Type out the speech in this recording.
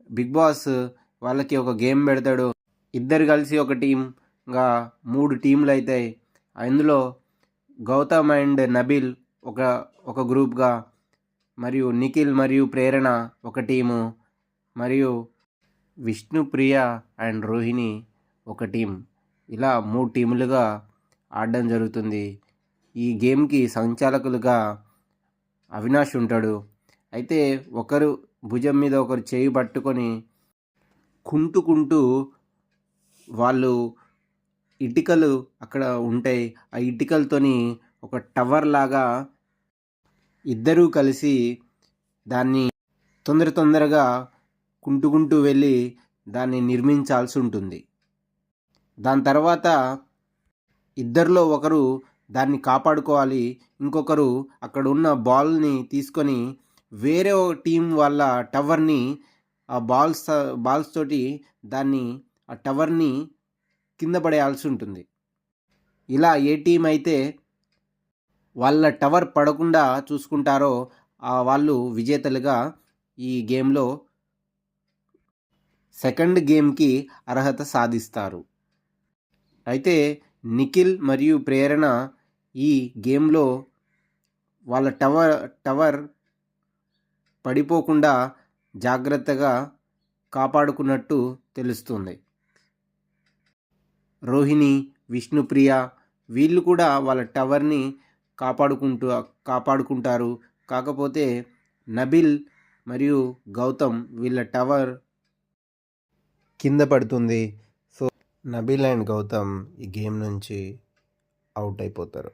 Big boss వాళ్ళకి ఒక game పెడతాడు. ఇద్దరు కలిసి ఒక టీమ్గా 3 టీంలు అవుతాయి. అందులో గౌతమ్ అండ్ నబిల్ ఒక ఒక గ్రూప్గా, మరియు నిఖిల్ మరియు ప్రేరణ ఒక టీము, మరియు విష్ణుప్రియ అండ్ రోహిణి ఒక టీం. ఇలా 3 టీములుగా ఆడడం జరుగుతుంది. ఈ గేమ్కి సంచాలకులుగా అవినాష్ ఉంటాడు. అయితే ఒకరు భుజం మీద ఒకరు చేయి పట్టుకొని కుంటుకుంటూ వాళ్ళు ఇటుకలు అక్కడ ఉంటాయి. ఆ ఇటుకలతోని ఒక టవర్ లాగా ఇద్దరూ కలిసి దాన్ని తొందరగా కుంటుకుంటూ వెళ్ళి దాన్ని నిర్మించాల్సి ఉంటుంది. దాని తర్వాత ఇద్దరిలో ఒకరు దాన్ని కాపాడుకోవాలి. ఇంకొకరు అక్కడ ఉన్న బాల్ని తీసుకొని వేరే టీం వాళ్ళ టవర్ని ఆ బాల్స్ తోటి దాన్ని ఆ టవర్ని కింద పడేయాల్సి ఉంటుంది. ఇలా ఏ టీం అయితే వాళ్ళ టవర్ పడకుండా చూసుకుంటారో వాళ్ళు విజేతలుగా ఈ గేమ్లో సెకండ్ గేమ్కి అర్హత సాధిస్తారు. అయితే నిఖిల్ మరియు ప్రేరణ ఈ గేమ్లో వాళ్ళ టవర్ పడిపోకుండా జాగ్రత్తగా కాపాడుకున్నట్టు తెలుస్తుంది. రోహిణి, విష్ణుప్రియ వీళ్ళు కూడా వాళ్ళ టవర్ని కాపాడుకుంటారు. కాకపోతే నబిల్ మరియు గౌతమ్ వీళ్ళ టవర్ కింద పడుతుంది. సో నబిల్ అండ్ గౌతమ్ ఈ గేమ్ నుంచి అవుట్ అయిపోతారు.